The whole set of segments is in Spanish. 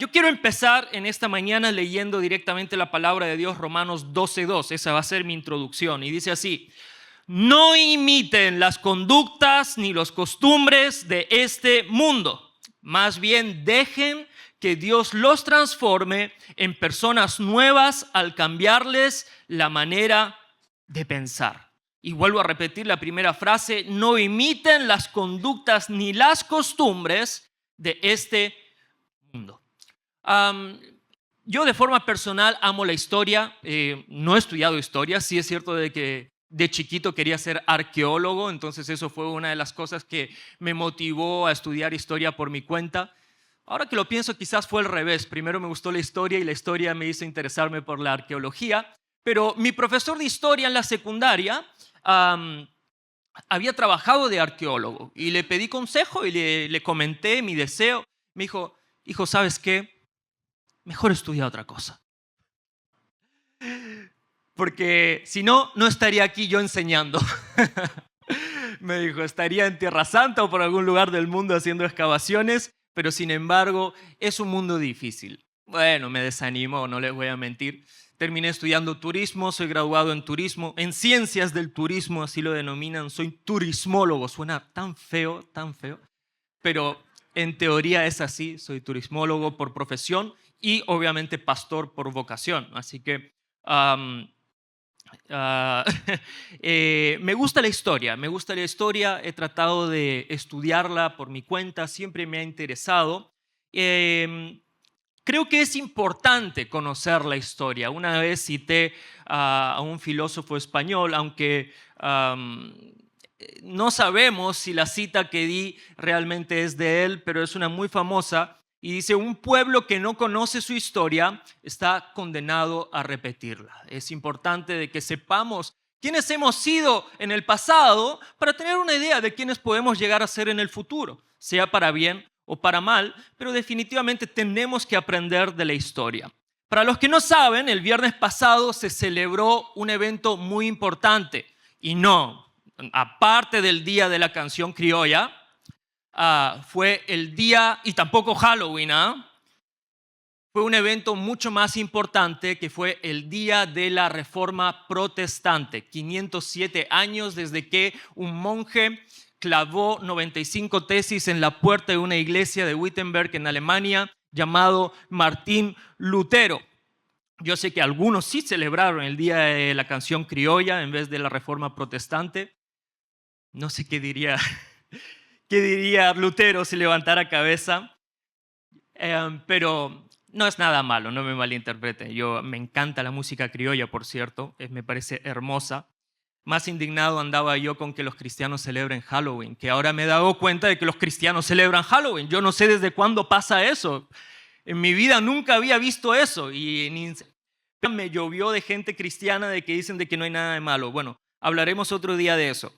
Yo quiero empezar en esta mañana leyendo directamente la palabra de Dios, Romanos 12:2. Esa va a ser mi introducción. Y dice así: no imiten las conductas ni las costumbres de este mundo. Más bien dejen que Dios los transforme en personas nuevas al cambiarles la manera de pensar. Y vuelvo a repetir la primera frase: no imiten las conductas ni las costumbres de este mundo. Yo de forma personal amo la historia. No he estudiado historia. Sí es cierto de que de chiquito quería ser arqueólogo, entonces eso fue una de las cosas que me motivó a estudiar historia por mi cuenta. Ahora que lo pienso, quizás fue al revés. Primero me gustó la historia y la historia me hizo interesarme por la arqueología. Pero mi profesor de historia en la secundaria había trabajado de arqueólogo y le pedí consejo y le comenté mi deseo. Me dijo: hijo, ¿sabes qué? Mejor estudia otra cosa. Porque si no, no estaría aquí yo enseñando. Me dijo, estaría en Tierra Santa o por algún lugar del mundo haciendo excavaciones, pero sin embargo es un mundo difícil. Bueno, me desanimó, no les voy a mentir. Terminé estudiando turismo, soy graduado en turismo, en ciencias del turismo, así lo denominan. Soy turismólogo, suena tan feo, pero en teoría es así. Soy turismólogo por profesión y obviamente pastor por vocación. Así que me gusta la historia, he tratado de estudiarla por mi cuenta, siempre me ha interesado. Creo que es importante conocer la historia. Una vez cité a un filósofo español, aunque no sabemos si la cita que di realmente es de él, pero es una muy famosa. Y dice: un pueblo que no conoce su historia está condenado a repetirla. Es importante de que sepamos quiénes hemos sido en el pasado para tener una idea de quiénes podemos llegar a ser en el futuro, sea para bien o para mal, pero definitivamente tenemos que aprender de la historia. Para los que no saben, el viernes pasado se celebró un evento muy importante. Y no, aparte del Día de la Canción Criolla, fue el día, y tampoco Halloween, fue un evento mucho más importante, que fue el día de la Reforma Protestante. 507 años desde que un monje clavó 95 tesis en la puerta de una iglesia de Wittenberg en Alemania, llamado Martín Lutero. Yo sé que algunos sí celebraron el día de la Canción Criolla en vez de la Reforma Protestante. No sé qué diría Lutero si levantara cabeza? Pero no es nada malo, no me malinterpreten. Me encanta la música criolla, por cierto, me parece hermosa. Más indignado andaba yo con que los cristianos celebren Halloween, que ahora me he dado cuenta de que los cristianos celebran Halloween. Yo no sé desde cuándo pasa eso. En mi vida nunca había visto eso. Y me llovió de gente cristiana de que dicen de que no hay nada de malo. Bueno, hablaremos otro día de eso.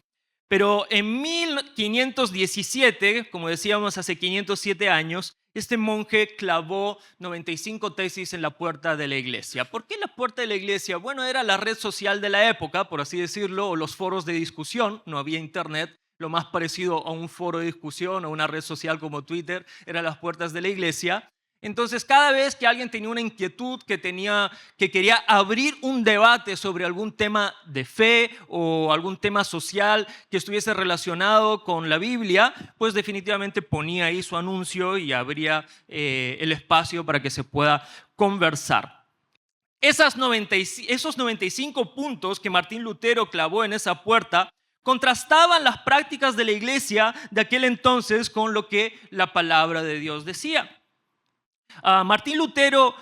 Pero en 1517, como decíamos, hace 507 años, este monje clavó 95 tesis en la puerta de la iglesia. ¿Por qué la puerta de la iglesia? Bueno, era la red social de la época, por así decirlo, o los foros de discusión. No había internet. Lo más parecido a un foro de discusión o una red social como Twitter eran las puertas de la iglesia. Entonces, cada vez que alguien tenía una inquietud, que quería abrir un debate sobre algún tema de fe o algún tema social que estuviese relacionado con la Biblia, pues definitivamente ponía ahí su anuncio y abría el espacio para que se pueda conversar. Esos 95 puntos que Martín Lutero clavó en esa puerta contrastaban las prácticas de la iglesia de aquel entonces con lo que la palabra de Dios decía. Martín Lutero,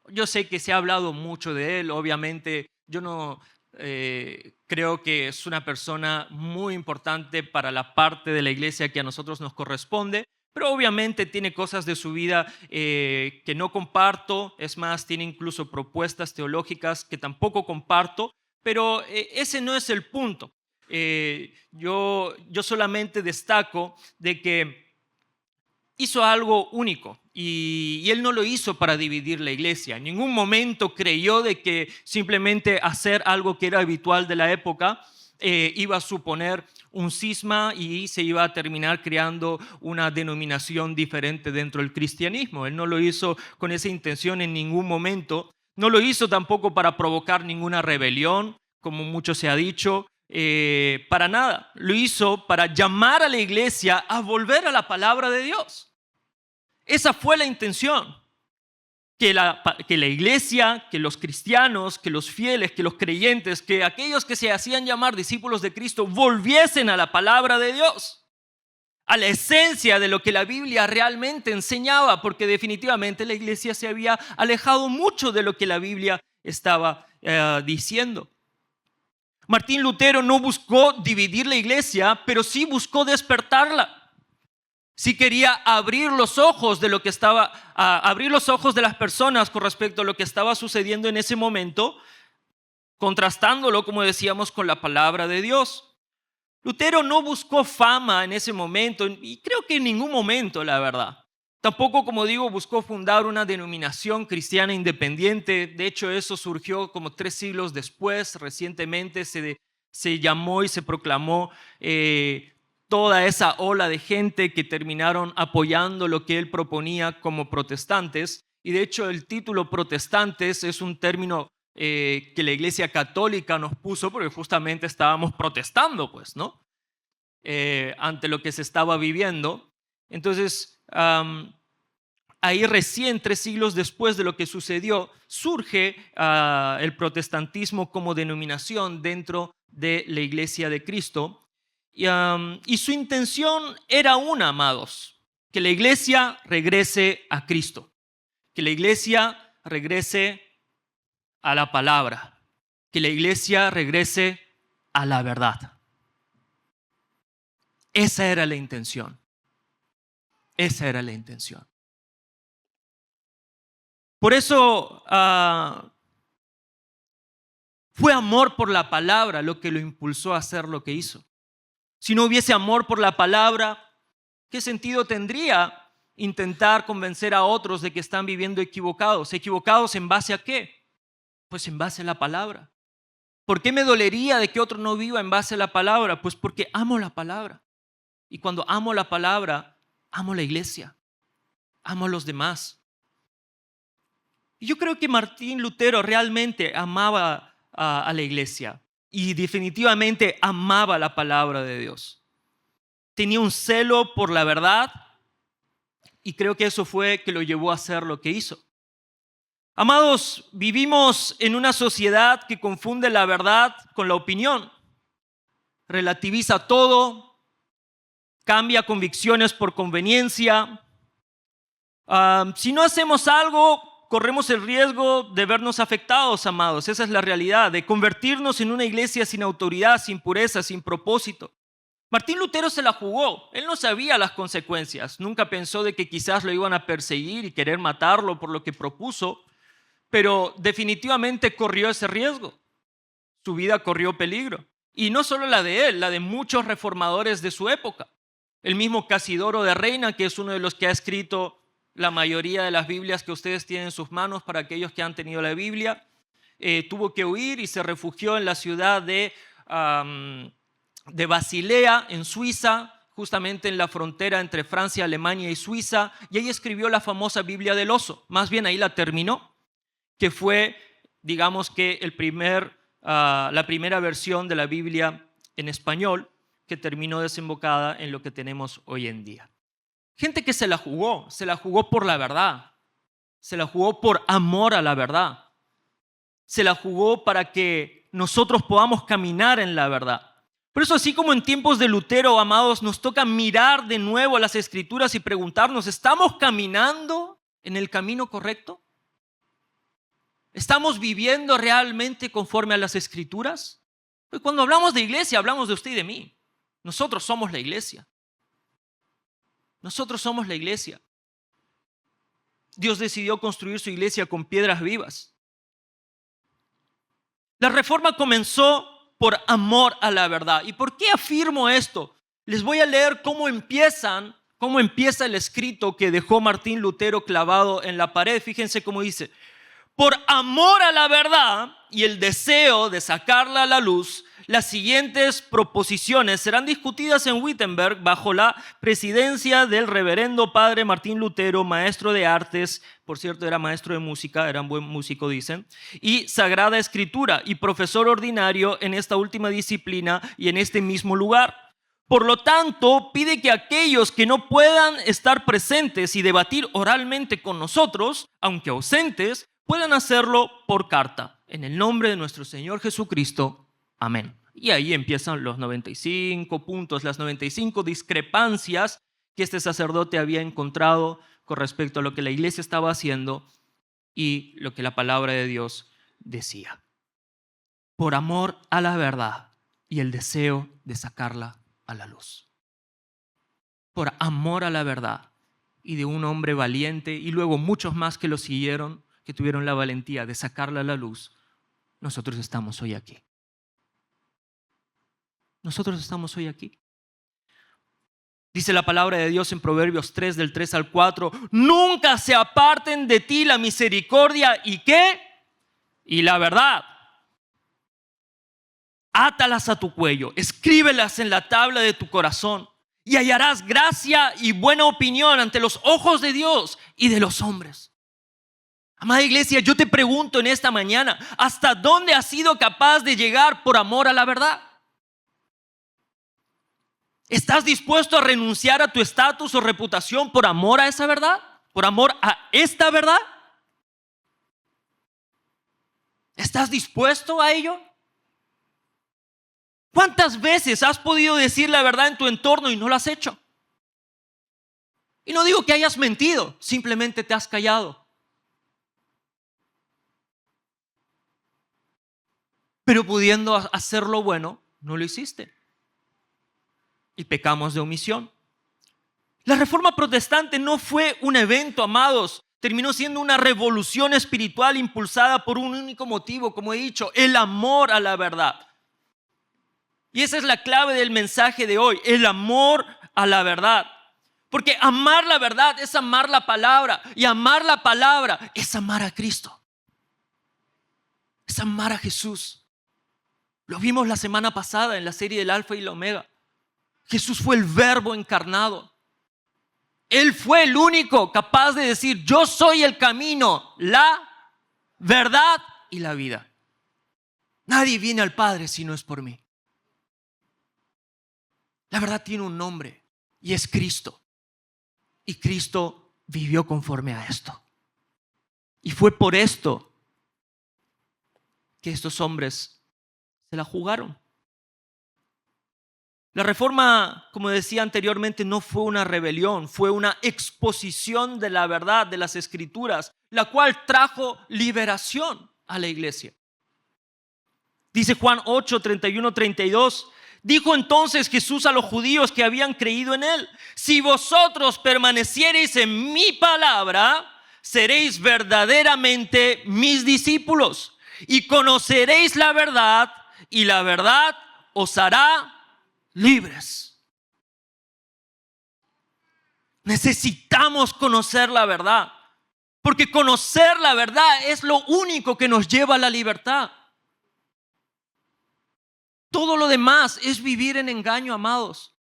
yo sé que se ha hablado mucho de él. Obviamente yo no creo que es una persona muy importante para la parte de la iglesia que a nosotros nos corresponde, pero obviamente tiene cosas de su vida que no comparto. Es más, tiene incluso propuestas teológicas que tampoco comparto, pero ese no es el punto. Yo solamente destaco de que hizo algo único y él no lo hizo para dividir la iglesia. En ningún momento creyó de que simplemente hacer algo que era habitual de la época iba a suponer un cisma y se iba a terminar creando una denominación diferente dentro del cristianismo. Él no lo hizo con esa intención en ningún momento. No lo hizo tampoco para provocar ninguna rebelión, como mucho se ha dicho, para nada. Lo hizo para llamar a la iglesia a volver a la palabra de Dios. Esa fue la intención. Que la iglesia, que los cristianos, que los fieles, que los creyentes, que aquellos que se hacían llamar discípulos de Cristo volviesen a la palabra de Dios, a la esencia de lo que la Biblia realmente enseñaba, porque definitivamente la iglesia se había alejado mucho de lo que la Biblia estaba diciendo. Martín Lutero no buscó dividir la iglesia, pero sí buscó despertarla. Sí quería abrir los ojos de lo que abrir los ojos de las personas con respecto a lo que estaba sucediendo en ese momento, contrastándolo, como decíamos, con la palabra de Dios. Lutero no buscó fama en ese momento, y creo que en ningún momento, la verdad. Tampoco, como digo, buscó fundar una denominación cristiana independiente. De hecho, eso surgió como 3 siglos después. Recientemente se llamó y se proclamó toda esa ola de gente que terminaron apoyando lo que él proponía como protestantes. Y de hecho el título protestantes es un término que la Iglesia Católica nos puso porque justamente estábamos protestando, pues, ¿no? Ante lo que se estaba viviendo. Entonces, ahí recién 3 siglos después de lo que sucedió, surge el protestantismo como denominación dentro de la Iglesia de Cristo. Y su intención era una, amados, que la iglesia regrese a Cristo, que la iglesia regrese a la palabra, que la iglesia regrese a la verdad. Esa era la intención. Esa era la intención. Por eso fue amor por la palabra lo que lo impulsó a hacer lo que hizo. Si no hubiese amor por la palabra, ¿qué sentido tendría intentar convencer a otros de que están viviendo equivocados? ¿Equivocados en base a qué? Pues en base a la palabra. ¿Por qué me dolería de que otro no viva en base a la palabra? Pues porque amo la palabra. Y cuando amo la palabra, amo la iglesia, amo a los demás. Y yo creo que Martín Lutero realmente amaba a la iglesia. Y definitivamente amaba la palabra de Dios. Tenía un celo por la verdad y creo que eso fue que lo llevó a hacer lo que hizo. Amados, vivimos en una sociedad que confunde la verdad con la opinión. Relativiza todo, cambia convicciones por conveniencia. Si no hacemos algo, corremos el riesgo de vernos afectados, amados. Esa es la realidad, de convertirnos en una iglesia sin autoridad, sin pureza, sin propósito. Martín Lutero se la jugó. Él no sabía las consecuencias. Nunca pensó de que quizás lo iban a perseguir y querer matarlo por lo que propuso, pero definitivamente corrió ese riesgo. Su vida corrió peligro. Y no solo la de él, la de muchos reformadores de su época. El mismo Casidoro de Reina, que es uno de los que ha escrito la mayoría de las Biblias que ustedes tienen en sus manos, para aquellos que han tenido la Biblia, tuvo que huir y se refugió en la ciudad de Basilea, en Suiza, justamente en la frontera entre Francia, Alemania y Suiza, y ahí escribió la famosa Biblia del oso. Más bien ahí la terminó, que fue, digamos que la primera versión de la Biblia en español, que terminó desembocada en lo que tenemos hoy en día. Gente que se la jugó por la verdad, se la jugó por amor a la verdad, se la jugó para que nosotros podamos caminar en la verdad. Por eso, así como en tiempos de Lutero, amados, nos toca mirar de nuevo a las Escrituras y preguntarnos, ¿estamos caminando en el camino correcto? ¿Estamos viviendo realmente conforme a las Escrituras? Pues cuando hablamos de iglesia, hablamos de usted y de mí. Nosotros somos la iglesia. Nosotros somos la iglesia. Dios decidió construir su iglesia con piedras vivas. La reforma comenzó por amor a la verdad. ¿Y por qué afirmo esto? Les voy a leer cómo empieza el escrito que dejó Martín Lutero clavado en la pared. Fíjense cómo dice: por amor a la verdad y el deseo de sacarla a la luz, Las siguientes proposiciones serán discutidas en Wittenberg bajo la presidencia del reverendo padre Martín Lutero, maestro de artes, por cierto era maestro de música, era un buen músico dicen, y Sagrada Escritura y profesor ordinario en esta última disciplina y en este mismo lugar. Por lo tanto, pide que aquellos que no puedan estar presentes y debatir oralmente con nosotros, aunque ausentes, puedan hacerlo por carta. En el nombre de nuestro Señor Jesucristo. Amén. Y ahí empiezan los 95 puntos, las 95 discrepancias que este sacerdote había encontrado con respecto a lo que la iglesia estaba haciendo y lo que la palabra de Dios decía. Por amor a la verdad y el deseo de sacarla a la luz. Por amor a la verdad y de un hombre valiente y luego muchos más que lo siguieron, que tuvieron la valentía de sacarla a la luz, nosotros estamos hoy aquí. Nosotros estamos hoy aquí. Dice la palabra de Dios en Proverbios 3, del 3 al 4, nunca se aparten de ti la misericordia y ¿qué? Y la verdad. Átalas a tu cuello, escríbelas en la tabla de tu corazón y hallarás gracia y buena opinión ante los ojos de Dios y de los hombres. Amada iglesia, yo te pregunto en esta mañana, ¿hasta dónde has sido capaz de llegar por amor a la verdad? ¿Estás dispuesto a renunciar a tu estatus o reputación por amor a esa verdad? ¿Por amor a esta verdad? ¿Estás dispuesto a ello? ¿Cuántas veces has podido decir la verdad en tu entorno y no lo has hecho? Y no digo que hayas mentido, simplemente te has callado. Pero pudiendo hacer lo bueno, no lo hiciste. Y pecamos de omisión. La Reforma Protestante no fue un evento, amados. Terminó siendo una revolución espiritual impulsada por un único motivo, como he dicho, el amor a la verdad. Y esa es la clave del mensaje de hoy, el amor a la verdad. Porque amar la verdad es amar la palabra. Y amar la palabra es amar a Cristo. Es amar a Jesús. Lo vimos la semana pasada en la serie del Alfa y el Omega. Jesús fue el Verbo encarnado. Él fue el único capaz de decir, yo soy el camino, la verdad y la vida. Nadie viene al Padre si no es por mí. La verdad tiene un nombre y es Cristo. Y Cristo vivió conforme a esto. Y fue por esto que estos hombres se la jugaron. La Reforma, como decía anteriormente, no fue una rebelión, fue una exposición de la verdad de las Escrituras, la cual trajo liberación a la iglesia. Dice Juan 8, 31, 32. Dijo entonces Jesús a los judíos que habían creído en él: si vosotros permaneciereis en mi palabra, seréis verdaderamente mis discípulos y conoceréis la verdad, y la verdad os hará libres. Necesitamos conocer la verdad, porque conocer la verdad es lo único que nos lleva a la libertad. Todo lo demás es vivir en engaño, amados.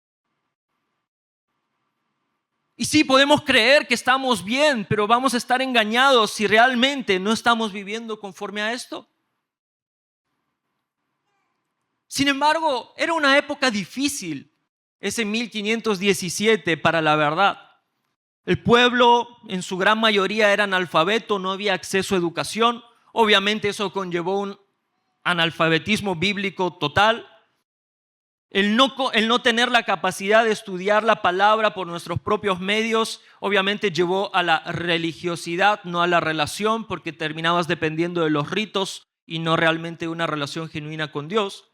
Y sí, podemos creer que estamos bien, pero vamos a estar engañados si realmente no estamos viviendo conforme a esto. Sin embargo, era una época difícil, ese 1517 para la verdad. El pueblo en su gran mayoría era analfabeto, no había acceso a educación. Obviamente eso conllevó un analfabetismo bíblico total. El no tener la capacidad de estudiar la palabra por nuestros propios medios obviamente llevó a la religiosidad, no a la relación, porque terminabas dependiendo de los ritos y no realmente de una relación genuina con Dios.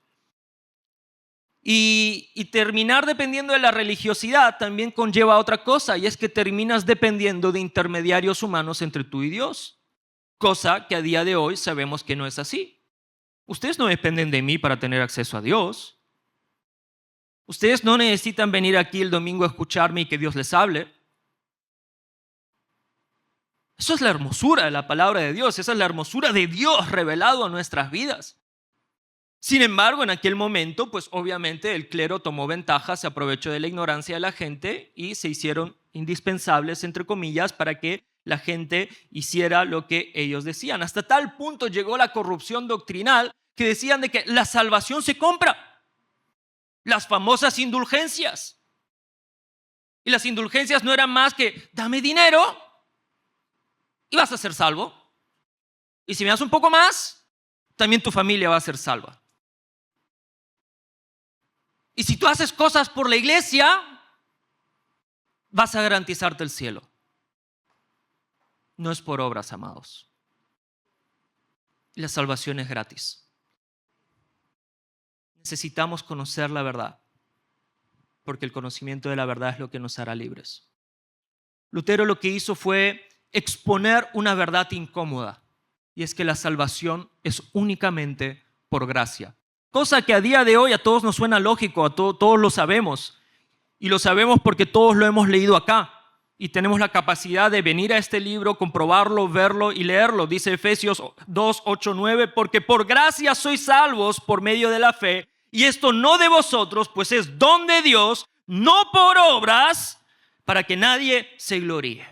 Y terminar dependiendo de la religiosidad también conlleva otra cosa, y es que terminas dependiendo de intermediarios humanos entre tú y Dios, cosa que a día de hoy sabemos que no es así. Ustedes no dependen de mí para tener acceso a Dios. Ustedes no necesitan venir aquí el domingo a escucharme y que Dios les hable. Eso es la hermosura de la palabra de Dios. Esa es la hermosura de Dios revelado a nuestras vidas. Sin embargo, en aquel momento, pues obviamente el clero tomó ventaja, se aprovechó de la ignorancia de la gente y se hicieron indispensables, entre comillas, para que la gente hiciera lo que ellos decían. Hasta tal punto llegó la corrupción doctrinal que decían de que la salvación se compra. Las famosas indulgencias. Y las indulgencias no eran más que dame dinero y vas a ser salvo. Y si me das un poco más, también tu familia va a ser salva. Y si tú haces cosas por la iglesia, vas a garantizarte el cielo. No es por obras, amados. La salvación es gratis. Necesitamos conocer la verdad, porque el conocimiento de la verdad es lo que nos hará libres. Lutero lo que hizo fue exponer una verdad incómoda, y es que la salvación es únicamente por gracia. Cosa que a día de hoy a todos nos suena lógico, todos lo sabemos. Y lo sabemos porque todos lo hemos leído acá. Y tenemos la capacidad de venir a este libro, comprobarlo, verlo y leerlo. Dice Efesios 2, 8, 9, porque por gracia sois salvos por medio de la fe. Y esto no de vosotros, pues es don de Dios, no por obras, para que nadie se gloríe.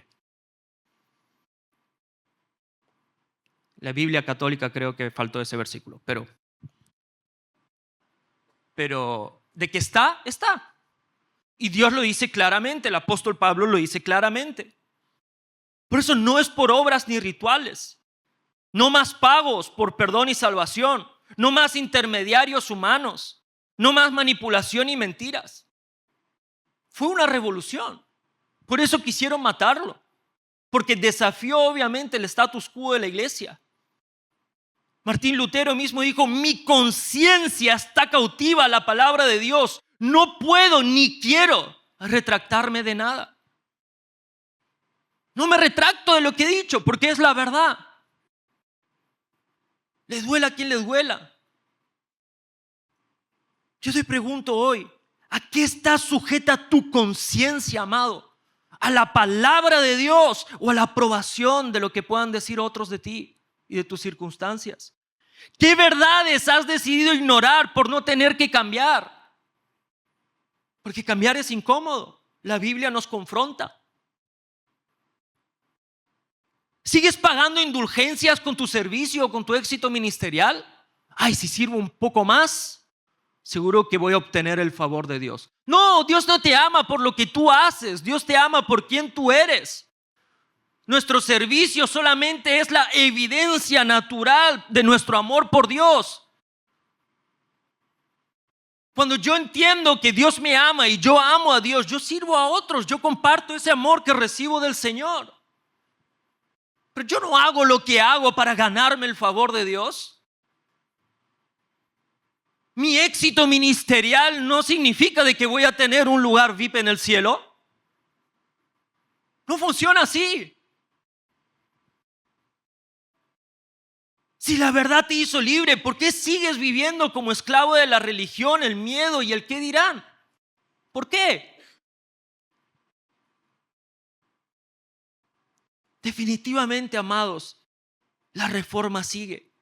La Biblia católica creo que faltó ese versículo, pero de que está, está. Y Dios lo dice claramente, el apóstol Pablo lo dice claramente. Por eso no es por obras ni rituales. No más pagos por perdón y salvación. No más intermediarios humanos. No más manipulación y mentiras. Fue una revolución. Por eso quisieron matarlo. Porque desafió obviamente el status quo de la iglesia. Martín Lutero mismo dijo, mi conciencia está cautiva a la palabra de Dios. No puedo ni quiero retractarme de nada. No me retracto de lo que he dicho porque es la verdad. Le duela a quien le duela. Yo te pregunto hoy, ¿a qué está sujeta tu conciencia, amado? ¿A la palabra de Dios o a la aprobación de lo que puedan decir otros de ti y de tus circunstancias? ¿Qué verdades has decidido ignorar por no tener que cambiar? Porque cambiar es incómodo. La Biblia nos confronta. ¿Sigues pagando indulgencias con tu servicio o con tu éxito ministerial? Ay, si sirvo un poco más, seguro que voy a obtener el favor de Dios. No, Dios no te ama por lo que tú haces. Dios te ama por quien tú eres. Nuestro servicio solamente es la evidencia natural de nuestro amor por Dios. Cuando yo entiendo que Dios me ama y yo amo a Dios, yo sirvo a otros, yo comparto ese amor que recibo del Señor. Pero yo no hago lo que hago para ganarme el favor de Dios. Mi éxito ministerial no significa de que voy a tener un lugar VIP en el cielo. No funciona así. Si la verdad te hizo libre, ¿por qué sigues viviendo como esclavo de la religión, el miedo y el qué dirán? ¿Por qué? Definitivamente, amados, la reforma sigue.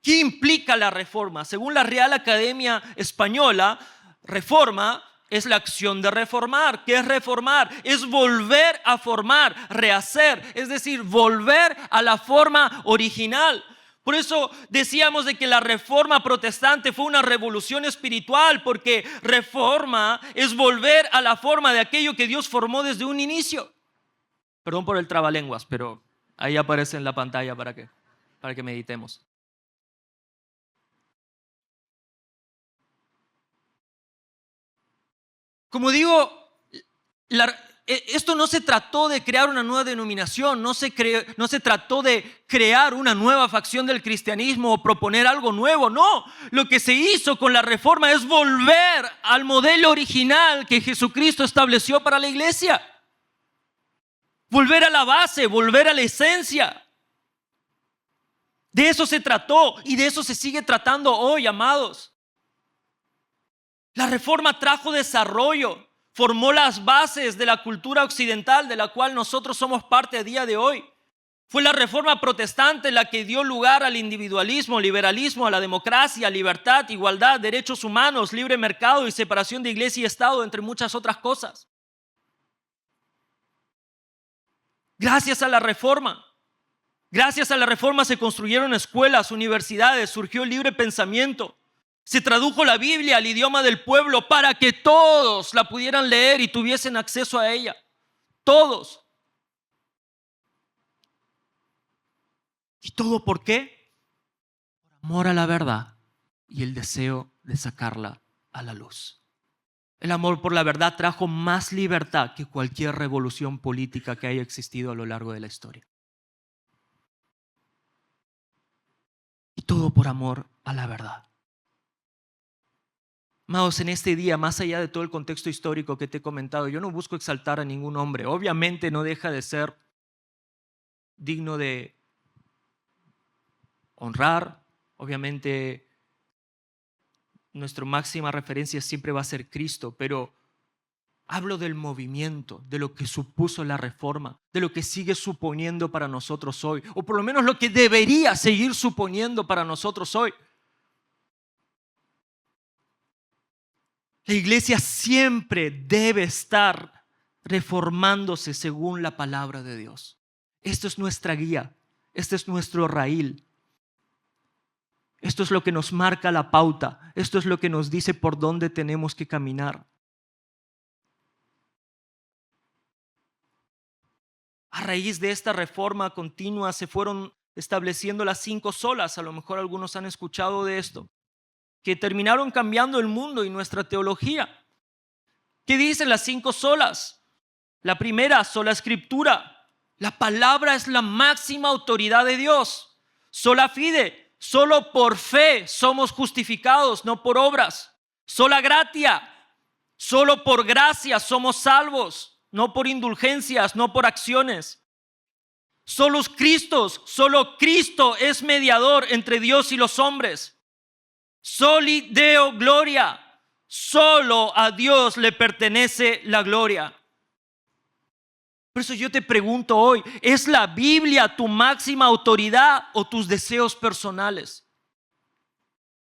¿Qué implica la reforma? Según la Real Academia Española, reforma es la acción de reformar. ¿Qué es reformar? Es volver a formar, rehacer, es decir, volver a la forma original. Por eso decíamos de que la reforma protestante fue una revolución espiritual, porque reforma es volver a la forma de aquello que Dios formó desde un inicio. Perdón por el trabalenguas, pero ahí aparece en la pantalla para que meditemos. Como digo, esto no se trató de crear una nueva denominación, no se trató de crear una nueva facción del cristianismo o proponer algo nuevo, no. Lo que se hizo con la reforma es volver al modelo original que Jesucristo estableció para la iglesia. Volver a la base, volver a la esencia. De eso se trató y de eso se sigue tratando hoy, amados. La reforma trajo desarrollo, formó las bases de la cultura occidental de la cual nosotros somos parte a día de hoy. Fue la reforma protestante la que dio lugar al individualismo, liberalismo, a la democracia, libertad, igualdad, derechos humanos, libre mercado y separación de iglesia y Estado, entre muchas otras cosas. Gracias a la reforma. Gracias a la reforma se construyeron escuelas, universidades, surgió el libre pensamiento. Se tradujo la Biblia al idioma del pueblo para que todos la pudieran leer y tuviesen acceso a ella. Todos. ¿Y todo por qué? Por amor a la verdad y el deseo de sacarla a la luz. El amor por la verdad trajo más libertad que cualquier revolución política que haya existido a lo largo de la historia. Y todo por amor a la verdad. Amados, en este día, más allá de todo el contexto histórico que te he comentado, yo no busco exaltar a ningún hombre. Obviamente no deja de ser digno de honrar. Obviamente nuestra máxima referencia siempre va a ser Cristo, pero hablo del movimiento, de lo que supuso la reforma, de lo que sigue suponiendo para nosotros hoy, o por lo menos lo que debería seguir suponiendo para nosotros hoy. La iglesia siempre debe estar reformándose según la palabra de Dios. Esto es nuestra guía, este es nuestro raíl. Esto es lo que nos marca la pauta, esto es lo que nos dice por dónde tenemos que caminar. A raíz de esta reforma continua se fueron estableciendo las 5 solas, a lo mejor algunos han escuchado de esto, que terminaron cambiando el mundo y nuestra teología. ¿Qué dicen las 5 solas? La primera, sola escritura. La palabra es la máxima autoridad de Dios. Sola fide, solo por fe somos justificados, no por obras. Sola gratia, solo por gracia somos salvos, no por indulgencias, no por acciones. Solo Cristo es mediador entre Dios y los hombres. Soli Deo gloria, solo a Dios le pertenece la gloria. Por eso yo te pregunto hoy, ¿es la Biblia tu máxima autoridad o tus deseos personales?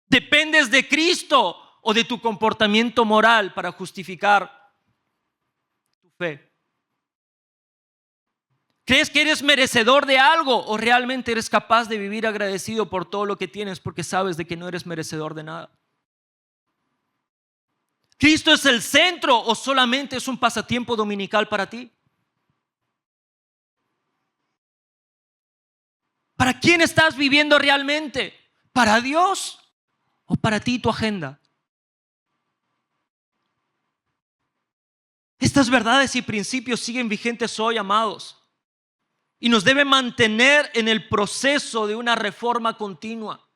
¿Dependes de Cristo o de tu comportamiento moral para justificar tu fe? ¿Crees que eres merecedor de algo o realmente eres capaz de vivir agradecido por todo lo que tienes porque sabes de que no eres merecedor de nada? ¿Cristo es el centro o solamente es un pasatiempo dominical para ti? ¿Para quién estás viviendo realmente? ¿Para Dios o para ti y tu agenda? Estas verdades y principios siguen vigentes hoy, amados, y nos deben mantener en el proceso de una reforma continua.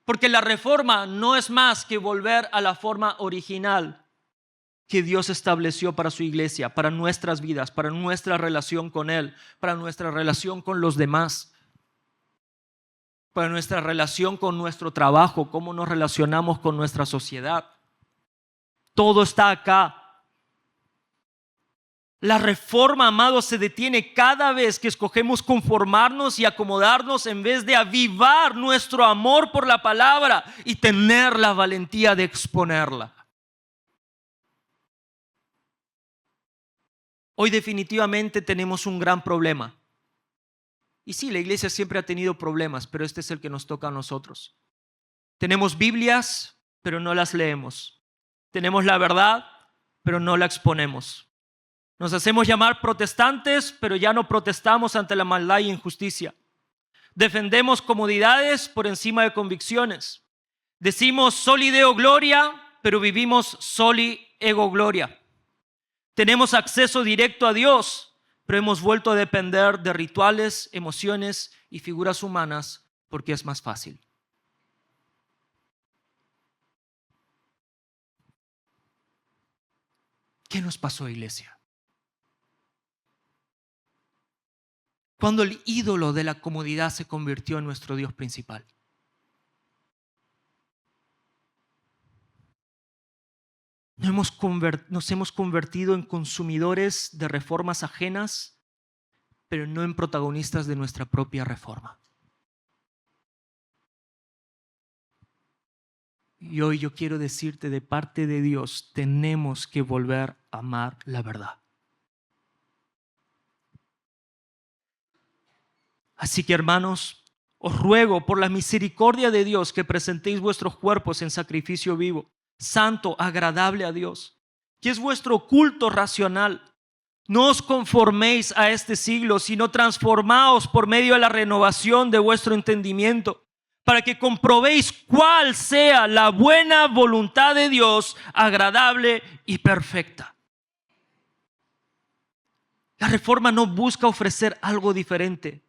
Porque la reforma no es más que volver a la forma original que Dios estableció para su iglesia, para nuestras vidas, para nuestra relación con Él, para nuestra relación con los demás, para nuestra relación con nuestro trabajo, cómo nos relacionamos con nuestra sociedad. Todo está acá. La reforma, amados, se detiene cada vez que escogemos conformarnos y acomodarnos en vez de avivar nuestro amor por la palabra y tener la valentía de exponerla. Hoy definitivamente tenemos un gran problema. Y sí, la iglesia siempre ha tenido problemas, pero este es el que nos toca a nosotros. Tenemos Biblias, pero no las leemos. Tenemos la verdad, pero no la exponemos. Nos hacemos llamar protestantes, pero ya no protestamos ante la maldad y injusticia. Defendemos comodidades por encima de convicciones. Decimos soli Deo gloria, pero vivimos soli ego gloria. Tenemos acceso directo a Dios, pero hemos vuelto a depender de rituales, emociones y figuras humanas porque es más fácil. ¿Qué nos pasó, iglesia? Cuando el ídolo de la comodidad se convirtió en nuestro Dios principal. Nos hemos convertido en consumidores de reformas ajenas pero no en protagonistas de nuestra propia reforma. Y hoy yo quiero decirte, de parte de Dios, tenemos que volver a amar la verdad. Así que, hermanos, os ruego por la misericordia de Dios que presentéis vuestros cuerpos en sacrificio vivo, santo, agradable a Dios, que es vuestro culto racional. No os conforméis a este siglo, sino transformaos por medio de la renovación de vuestro entendimiento, para que comprobéis cuál sea la buena voluntad de Dios, agradable y perfecta. La reforma no busca ofrecer algo diferente.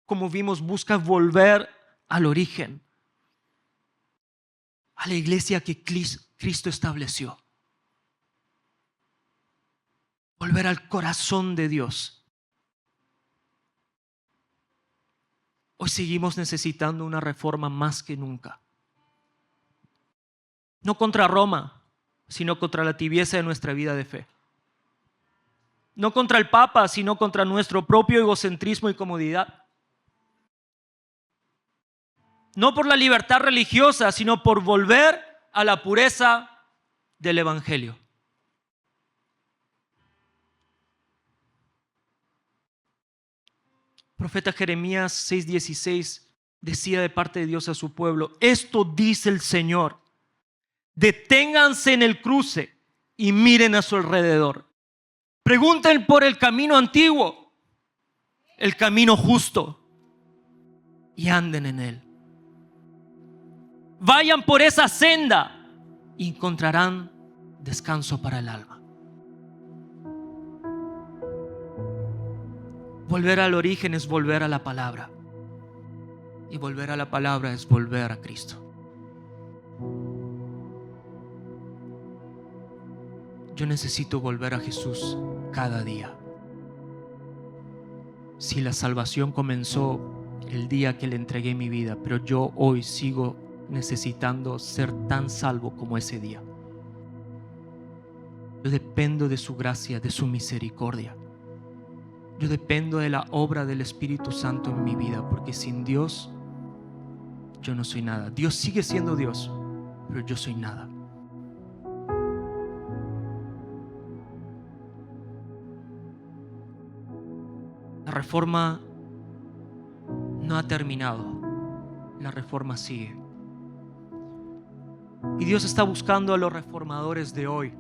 Como vimos, busca volver al origen, a la iglesia que Cristo estableció. Volver al corazón de Dios. Hoy seguimos necesitando una reforma más que nunca. No contra Roma, sino contra la tibieza de nuestra vida de fe. No contra el Papa, sino contra nuestro propio egocentrismo y comodidad. No por la libertad religiosa, sino por volver a la pureza del Evangelio. Profeta Jeremías 6:16 decía de parte de Dios a su pueblo: esto dice el Señor, deténganse en el cruce y miren a su alrededor. Pregunten por el camino antiguo, el camino justo, y anden en él. Vayan por esa senda y encontrarán descanso para el alma. Volver al origen es volver a la palabra. Y volver a la palabra es volver a Cristo. Yo necesito volver a Jesús cada día. Si la salvación comenzó el día que le entregué mi vida, pero yo hoy sigo necesitando ser tan salvo como ese día. Yo dependo de su gracia, de su misericordia. Yo dependo de la obra del Espíritu Santo en mi vida, porque sin Dios yo no soy nada. Dios sigue siendo Dios, pero yo soy nada. La reforma no ha terminado. La reforma sigue. Y Dios está buscando a los reformadores de hoy.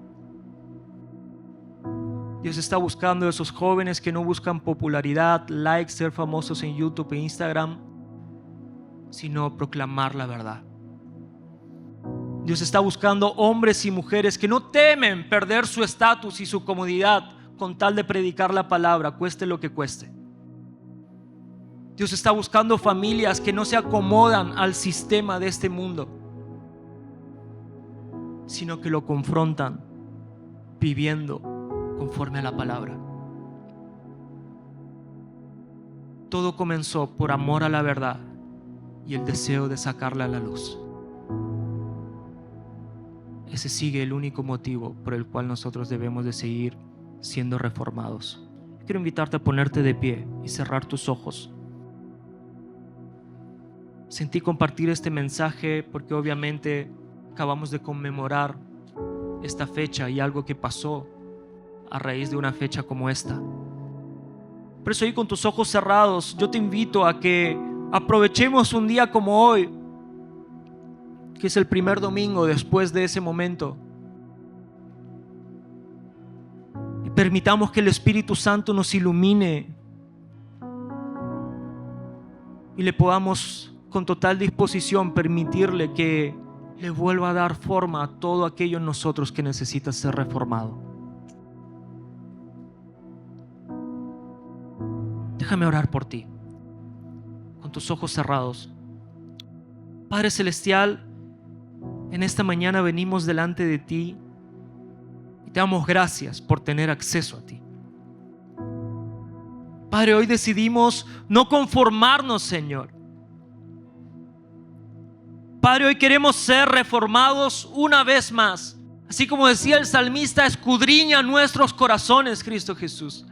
Dios está buscando a esos jóvenes que no buscan popularidad, likes, ser famosos en YouTube e Instagram, sino proclamar la verdad. Dios está buscando hombres y mujeres que no temen perder su estatus y su comodidad con tal de predicar la palabra, cueste lo que cueste. Dios está buscando familias que no se acomodan al sistema de este mundo, sino que lo confrontan viviendo conforme a la palabra. Todo comenzó por amor a la verdad y el deseo de sacarla a la luz. Ese sigue el único motivo por el cual nosotros debemos de seguir siendo reformados. Quiero invitarte a ponerte de pie y cerrar tus ojos. Sentí compartir este mensaje porque obviamente acabamos de conmemorar esta fecha y algo que pasó a raíz de una fecha como esta. Por eso, hoy con tus ojos cerrados, yo te invito a que aprovechemos un día como hoy, que es el primer domingo después de ese momento, y permitamos que el Espíritu Santo nos ilumine y le podamos con total disposición permitirle que le vuelva a dar forma a todo aquello en nosotros que necesita ser reformado. Déjame orar por ti, con tus ojos cerrados. Padre Celestial, en esta mañana venimos delante de ti y te damos gracias por tener acceso a ti. Padre, hoy decidimos no conformarnos, Señor. Padre, hoy queremos ser reformados una vez más. Así como decía el salmista, escudriña nuestros corazones, Cristo Jesús.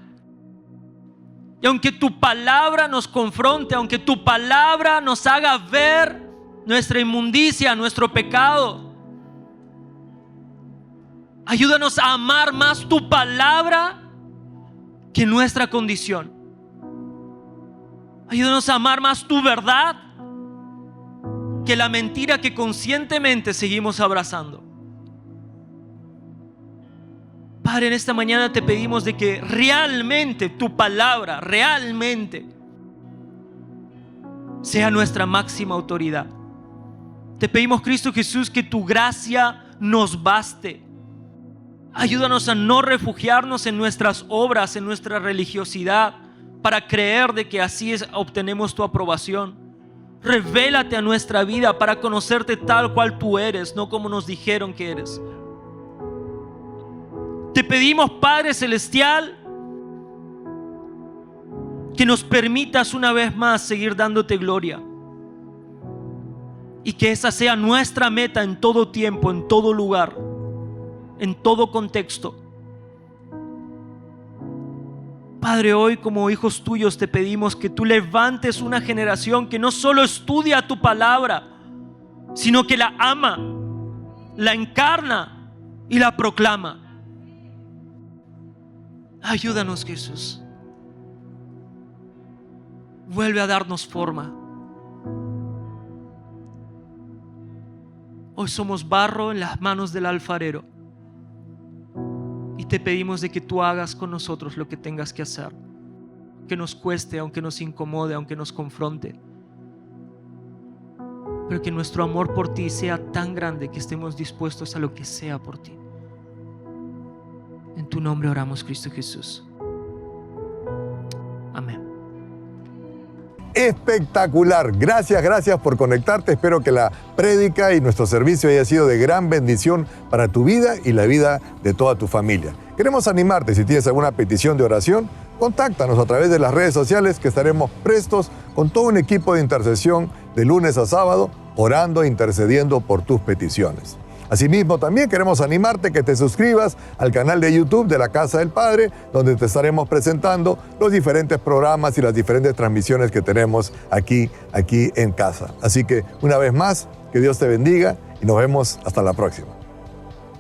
Y aunque tu palabra nos confronte, aunque tu palabra nos haga ver nuestra inmundicia, nuestro pecado, ayúdanos a amar más tu palabra que nuestra condición. Ayúdanos a amar más tu verdad que la mentira que conscientemente seguimos abrazando. Padre, en esta mañana te pedimos de que realmente tu palabra, realmente sea nuestra máxima autoridad. Te pedimos, Cristo Jesús, que tu gracia nos baste. Ayúdanos a no refugiarnos en nuestras obras, en nuestra religiosidad, para creer de que así obtenemos tu aprobación. Revélate a nuestra vida para conocerte tal cual tú eres, no como nos dijeron que eres. Te pedimos, Padre Celestial, que nos permitas una vez más seguir dándote gloria. Y que esa sea nuestra meta en todo tiempo, en todo lugar, en todo contexto. Padre, hoy como hijos tuyos te pedimos que tú levantes una generación que no solo estudia tu palabra, sino que la ama, la encarna y la proclama. Ayúdanos, Jesús. Vuelve a darnos forma. Hoy somos barro en las manos del alfarero. Y te pedimos de que tú hagas con nosotros lo que tengas que hacer. Que nos cueste, aunque nos incomode, aunque nos confronte. Pero que nuestro amor por ti sea tan grande que estemos dispuestos a lo que sea por ti. En tu nombre oramos, Cristo Jesús. Amén. Espectacular. Gracias por conectarte. Espero que la prédica y nuestro servicio haya sido de gran bendición para tu vida y la vida de toda tu familia. Queremos animarte. Si tienes alguna petición de oración, contáctanos a través de las redes sociales, que estaremos prestos con todo un equipo de intercesión de lunes a sábado, orando e intercediendo por tus peticiones. Asimismo, también queremos animarte que te suscribas al canal de YouTube de la Casa del Padre, donde te estaremos presentando los diferentes programas y las diferentes transmisiones que tenemos aquí en casa. Así que, una vez más, que Dios te bendiga y nos vemos hasta la próxima.